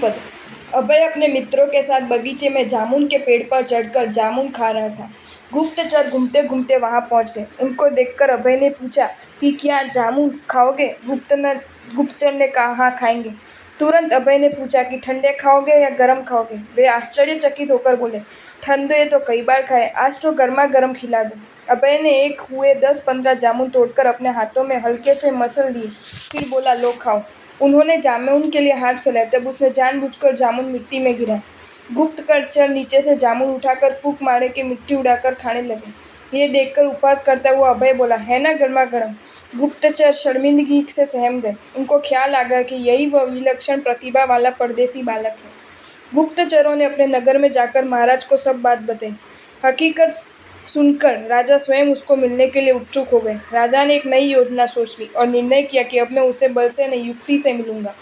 पद। अभय अपने मित्रों के साथ बगीचे में जामुन के पेड़ पर चढ़कर जामुन खा रहा था। गुप्तचर घूमते घूमते वहां पहुंच गए। उनको देखकर अभय ने पूछा कि क्या जामुन खाओगे? गुप्तचर ने कहा, हाँ खाएंगे। तुरंत अभय ने पूछा कि ठंडे खाओगे या गर्म खाओगे? वे आश्चर्यचकित होकर बोले, ठंडे तो कई बार खाए, आज तो गर्मा गर्म खिला दो। अभय ने एक हुए 10-15 जामुन तोड़कर अपने हाथों में हल्के से मसल दिए, फिर बोला, लो खाओ। उन्होंने जामुन के लिए हाथ फैलाए, तब उसने जानबूझकर जामुन मिट्टी में गिराए। गुप्तचर नीचे से जामुन उठाकर फूंक मारे कि मिट्टी उड़ाकर खाने लगे। ये देखकर उपहास करता हुआ अभय बोला, है ना गर्मा गर्म? गुप्तचर शर्मिंदगी से सहम गए। उनको ख्याल आ गया कि यही वह विलक्षण प्रतिभा वाला परदेसी बालक है। गुप्तचरों ने अपने नगर में जाकर महाराज को सब बात बताई। हकीकत सुनकर राजा स्वयं उसको मिलने के लिए उत्सुक हो गए। राजा ने एक नई योजना सोच ली और निर्णय किया कि अब मैं उसे बल से नहीं, युक्ति से मिलूंगा।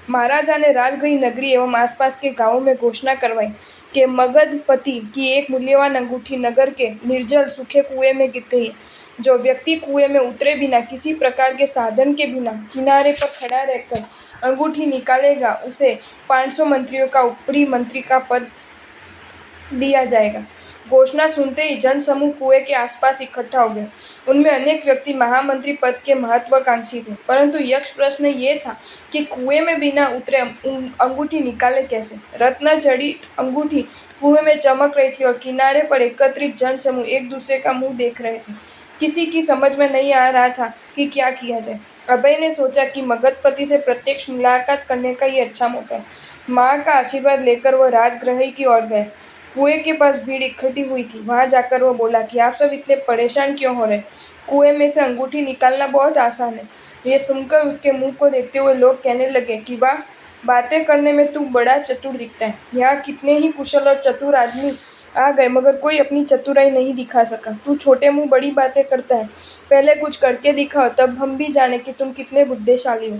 महाराजा ने राजगृह नगरी एवं आसपास के गांवों में घोषणा करवाई कि मगधपति की एक मूल्यवान अंगूठी नगर के निर्जल सूखे कुएं में गिर गई है। जो व्यक्ति कुएं में उतरे बिना, किसी प्रकार के साधन के बिना किनारे पर खड़ा रहकर अंगूठी निकालेगा, उसे 500 मंत्रियों का उपरी मंत्री का पद दिया जाएगा। घोषणा सुनते ही जनसमूह कुएं के आसपास इकट्ठा हो गए। उनमें अनेक व्यक्ति महामंत्री पद के महत्वाकांक्षी थे, परंतु यक्ष प्रश्न ये था कि कुएं में बिना उतरे अंगूठी निकाले कैसे? रत्न जड़ित अंगूठी कुएं में चमक रही थी और किनारे पर एकत्रित जनसमूह एक दूसरे का मुंह देख रहे थे। किसी की समझ में नहीं आ रहा था कि क्या किया जाए। अभय ने सोचा कि मगधपति से प्रत्यक्ष मुलाकात करने का ये अच्छा मौका है। माँ का आशीर्वाद लेकर वह राजगृह की ओर गए। कुएं के पास भीड़ इकट्ठी हुई थी। वहां जाकर वह बोला कि आप सब इतने परेशान क्यों हो रहे? कुएं में से अंगूठी निकालना बहुत आसान है। ये सुनकर उसके मुंह को देखते हुए लोग कहने लगे कि वाह, बातें करने में तू बड़ा चतुर दिखता है। यहाँ कितने ही कुशल और चतुर आदमी आ गए, मगर कोई अपनी चतुराई नहीं दिखा सका। तू छोटे मुंह बड़ी बातें करता है। पहले कुछ करके दिखाओ, तब हम भी जाने कि तुम कितने बुद्धिशाली हो।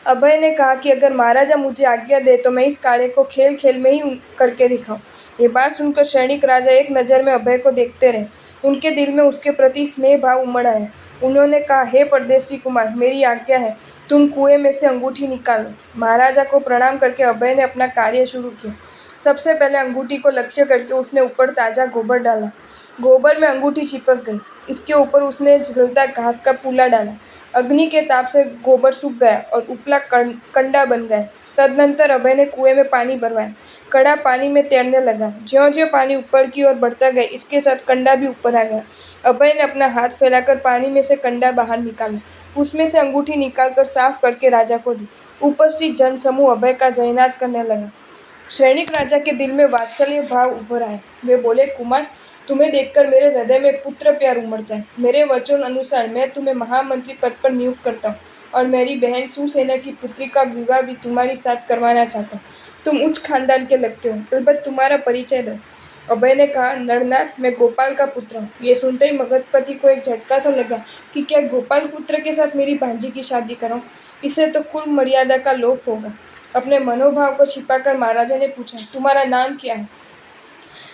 अभय ने कहा कि अगर महाराजा मुझे आज्ञा दे तो मैं इस कार्य को खेल खेल में ही करके दिखाऊं। ये बात सुनकर सैनिक राजा एक नज़र में अभय को देखते रहे। उनके दिल में उसके प्रति स्नेह भाव उमड़ आया। उन्होंने कहा, हे परदेसी कुमार, मेरी आज्ञा है, तुम कुएं में से अंगूठी निकालो। महाराजा को प्रणाम करके अभय ने अपना कार्य शुरू किया। सबसे पहले अंगूठी को लक्ष्य करके उसने ऊपर ताजा गोबर डाला। गोबर में अंगूठी चिपक गई। इसके ऊपर उसने जलता घास का पूला डाला। अग्नि के ताप से गोबर सूख गया और उपला कंडा बन गया। तदनंतर अभय ने कुएं में पानी भरवाया। कड़ा पानी में तैरने लगा। ज्यों-ज्यों पानी ऊपर की ओर बढ़ता गया, इसके साथ कंडा भी ऊपर आ गया। अभय ने अपना हाथ फैलाकर पानी में से कंडा बाहर निकाला। उसमें से अंगूठी निकालकर साफ करके राजा को दी। उपस्थित जनसमूह अभय का जयनाद करने लगा। सैनिक राजा के दिल में वात्सल्य भाव उभर आए। वे बोले, कुमार, तुम्हें देखकर मेरे हृदय में पुत्र प्यार उमड़ता है। मेरे वचन अनुसार मैं तुम्हें महामंत्री पद पर नियुक्त करता हूँ और मेरी बहन सुसेना की पुत्री का विवाह भी तुम्हारे साथ करवाना चाहता हूँ। तुम उच्च खानदान के लगते हो, अलबत्त तुम्हारा परिचय दो। अभय ने कहा, नरनाथ, मैं गोपाल का पुत्र हूँ। ये सुनते ही मगधपति को एक झटका सा लगा कि क्या गोपाल पुत्र के साथ मेरी भांजी की शादी कराऊं? इससे तो कुल मर्यादा का लोप होगा। अपने मनोभाव को छिपाकर महाराजा ने पूछा, तुम्हारा नाम क्या है?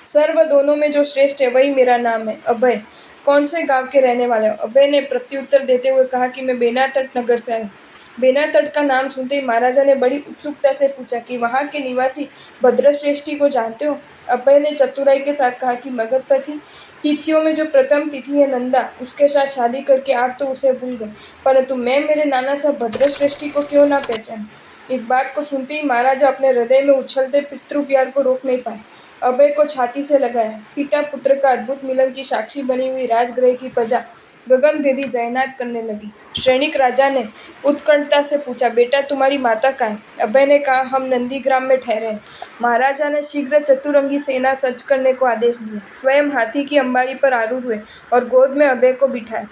सर्व दोनों में जो श्रेष्ठ है वही मेरा नाम है, अभय। कौन से गांव के रहने वाले हो? अभय ने प्रत्युत्तर देते हुए कहा कि मैं बेनातट नगर से आया हूँ। बेनातट का नाम सुनते ही महाराजा ने बड़ी उत्सुकता से पूछा कि वहां के निवासी भद्रश्रेष्ठी को जानते हो? अभय ने चतुराई के साथ कहा कि मगधपति तिथियों में जो प्रथम तिथि है नंदा, उसके साथ शादी करके आप तो उसे भूल गए, परंतु मैं मेरे नाना साहब भद्रश्रेष्ठी को क्यों ना पहचान। इस बात को सुनते ही महाराजा अपने हृदय में उछलते पितृ प्यार को रोक नहीं पाए। अभय को छाती से लगाया। पिता पुत्र का अद्भुत मिलन की साक्षी बनी हुई राजगृह की प्रजा गगनभेदी जयनाद करने लगी। सैनिक राजा ने उत्कंठता से पूछा, बेटा, तुम्हारी माता कहाँ है? अभय ने कहा, हम नंदीग्राम में ठहरे हैं। महाराजा ने शीघ्र चतुरंगी सेना सज्ज करने को आदेश दिया। स्वयं हाथी की अंबारी पर आरूढ़ हुए और गोद में अभय को बिठाया।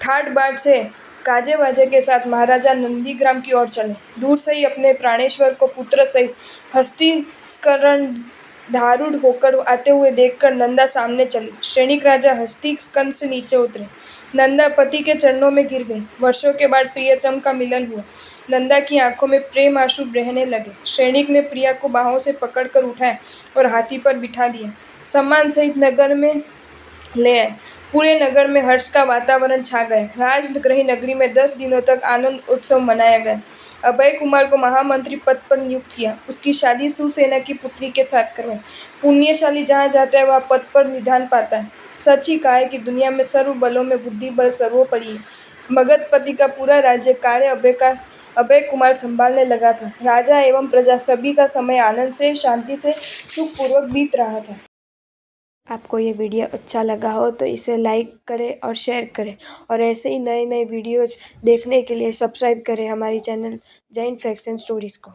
ठाट बाट से गाजे बाजे के साथ महाराजा नंदीग्राम की ओर चले। दूर से ही अपने प्राणेश्वर को पुत्र सहित हस्तिस्खलन धारूढ़ होकर आते हुए देखकर नंदा सामने चली। सैनिक राजा हस्तिस्खलन से नीचे उतरे। नंदा पति के चरणों में गिर गई। वर्षों के बाद प्रियतम का मिलन हुआ। नंदा की आंखों में प्रेम आंसू बहने लगे। सैनिक ने प्रिया को बाहों से पकड़कर उठाया और हाथी पर बिठा दिया। सम्मान सहित नगर में ले आए। पूरे नगर में हर्ष का वातावरण छा गया। राजगृह नगरी में 10 दिनों तक आनंद उत्सव मनाया गया। अभय कुमार को महामंत्री पद पर नियुक्त किया। उसकी शादी शिवसेना की पुत्री के साथ करवाई। पुण्यशाली जहाँ जाता है वह पद पर निधान पाता है। सच ही कहा है कि दुनिया में सर्व बलों में बुद्धि बल सर्वोपरि है। मगधपति का पूरा राज्य कार्य अभय कुमार संभालने लगा था। राजा एवं प्रजा सभी का समय आनंद से, शांति से, सुखपूर्वक बीत रहा था। आपको ये वीडियो अच्छा लगा हो तो इसे लाइक करें और शेयर करें, और ऐसे ही नए नए वीडियोज़ देखने के लिए सब्सक्राइब करें हमारी channel Jain facts and stories को।